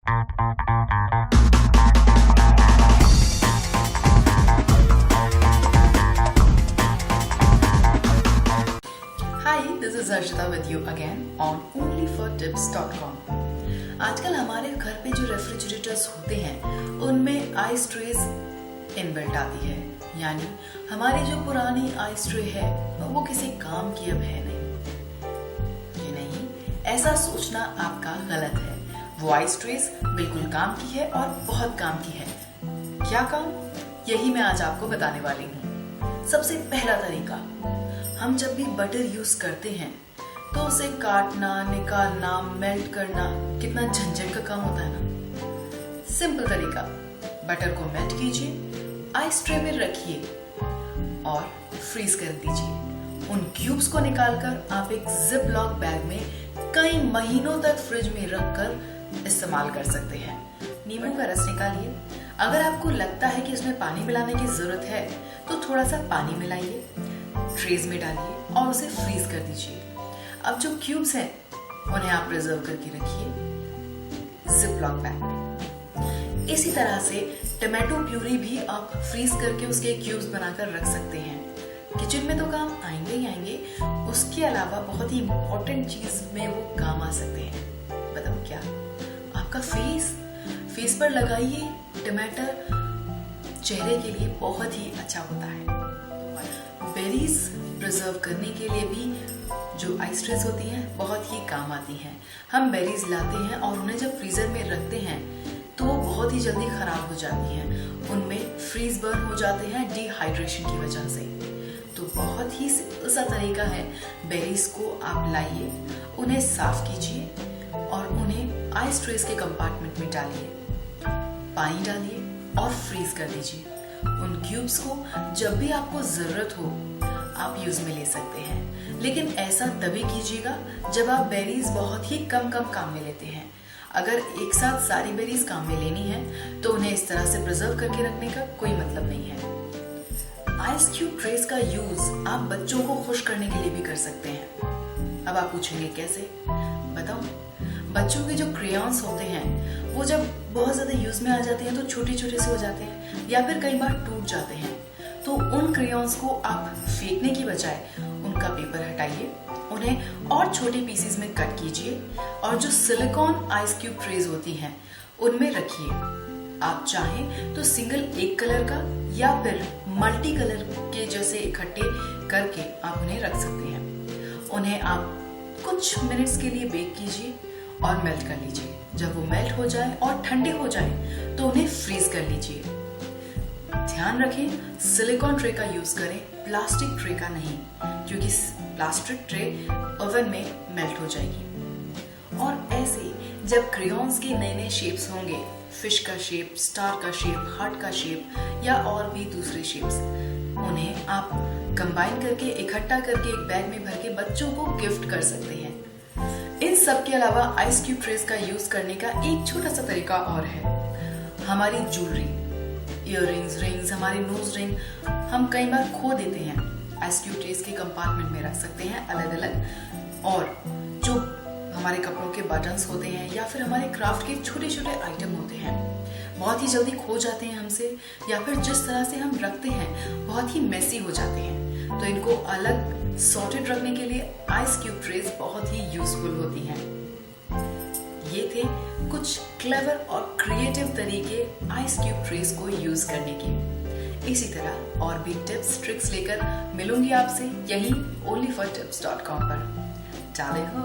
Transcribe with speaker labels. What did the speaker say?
Speaker 1: Hi, this is Arshita with you again on onlyfortips.com। आजकल हमारे घर पे जो रेफ्रिजरेटर्स होते हैं उनमें आइस ट्रेज इनबिल्ट आती है, यानी हमारी जो पुरानी आइस ट्रे है वो किसी काम की अब है नहीं। ये नहीं, ऐसा सोचना आपका गलत है। वो आइस ट्रेज बिल्कुल काम की है और बहुत काम की है। क्या काम? यही मैं आज आपको बताने वाली हूँ। सबसे पहला तरीका, हम जब भी बटर यूज करते हैं तो उसे काटना, निकालना, मेल्ट करना कितना झंझट का काम होता है ना। सिंपल तरीका, बटर को मेल्ट कीजिए, आइस ट्रे में रखिए और फ्रीज कर दीजिए। उन क्यूब्स को निकालकर आप एक जिप लॉक बैग में कई महीनों तक फ्रिज में रखकर इस्तेमाल कर सकते हैं। नींबू का रस निकालिए। अगर आपको लगता है कि इसमें पानी मिलाने की जरूरत है तो थोड़ा सा पानी मिलाइए, ट्रेज में डालिए और उसे फ्रीज कर दीजिए। अब जो क्यूब्स हैं उन्हें आप प्रिजर्व करके रखिए जिप लॉक बैग में। इसी तरह से टमाटो प्यूरी भी आप फ्रीज करके उसके क्यूब्स बनाकर रख सकते हैं। किचन में तो काम आएंगे ही आएंगे, उसके अलावा बहुत ही इम्पोर्टेंट चीज में वो काम आ सकते हैं। बताओ क्या? आपका फेस पर लगाइए टमाटर, चेहरे के लिए बहुत ही अच्छा होता है। बेरीज प्रिजर्व करने के लिए भी जो आइस ट्रेज होती हैं बहुत ही काम आती हैं। हम बेरीज लाते हैं और उन्हें जब फ्रीजर में रखते हैं तो वो बहुत ही जल्दी खराब हो जाती हैं। उनमें फ्रीज बर्न हो जाते हैं डिहाइड्रेशन की वजह से। तो बहुत ही सिंपल सा तरीका है, बेरीज को आप लाइए, उन्हें साफ कीजिए और उन्हें आइस ट्रेज के कंपार्टमेंट में डालिए, पानी डालिए और फ्रीज कर दीजिए। उन क्यूब्स को जब भी आपको जरूरत हो आप यूज में ले सकते हैं, लेकिन ऐसा तभी कीजिएगा जब आप बेरीज बहुत ही कम काम में लेते हैं। अगर एक साथ सारी बेरीज काम में लेनी है तो उन्हें इस तरह से प्रिजर्व करके रखने का कोई मतलब नहीं है। आइस क्यूब ट्रेस का यूज आप बच्चों को खुश करने के लिए भी कर सकते हैं। अब आप पूछेंगे कैसे? बताओ, बच्चों के जो क्रेयॉन्स होते हैं वो जब बहुत ज्यादा यूज में आ जाते हैं तो छोटे छोटे से हो जाते हैं या फिर कई बार टूट जाते हैं। तो उन क्रेयॉन्स को आप फेंकने की बजाय उनका पेपर हटाइए, उन्हें और छोटे पीसेस में कट कीजिए और जो सिलिकॉन आइस क्यूब ट्रेज होती हैं उनमें रखिए। आप चाहें तो सिंगल एक कलर का या फिर मल्टी कलर के जैसे इकट्ठे करके आप उन्हें रख सकते हैं। उन्हें आप कुछ मिनट्स के लिए बेक कीजिए और मेल्ट कर लीजिए। जब वो मेल्ट हो जाए और ठंडे हो जाए तो उन्हें फ्रीज कर लीजिए। ध्यान रखें, सिलिकॉन ट्रे का यूज करें, प्लास्टिक ट्रे का नहीं, क्योंकि प्लास्टिक ट्रे ओवन में मेल्ट हो जाएगी। और ऐसे जब क्रेयॉन्स के नए नए शेप्स होंगे, फिश का शेप, स्टार का शेप, हार्ट का शेप या और भी दूसरे शेप्स, उन्हें आप कंबाइन करके इकट्ठा करके एक बैग में भर के बच्चों को गिफ्ट कर सकते हैं। इन सब के अलावा आइस क्यूब ट्रेस का यूज करने का एक छोटा सा तरीका और है। हमारी ज्वेलरी, इयररिंग्स, रिंग्स, हमारे नोज रिंग हम कई बार खो देते हैं। आइस क्यूब ट्रेस के कंपार्टमेंट में रख सकते हैं अलग अलग। और जो हमारे कपड़ों के बटन्स होते हैं या फिर हमारे क्राफ्ट के छोटे छोटे आइटम होते हैं, बहुत ही जल्दी खो जाते हैं हमसे, या फिर जिस तरह से हम रखते हैं बहुत ही मेसी हो जाते हैं। तो इनको अलग सॉर्टेड रखने के लिए आइस क्यूब ट्रेस बहुत ही यूजफुल होती हैं। ये थे कुछ क्लेवर और क्रिएटिव तरीके आइस क्यूब ट्रेस को यूज करने के। इसी तरह और भी टिप्स ट्रिक्स लेकर मिलूंगी आपसे यहीं onlyfortips.com पर। डाले हो।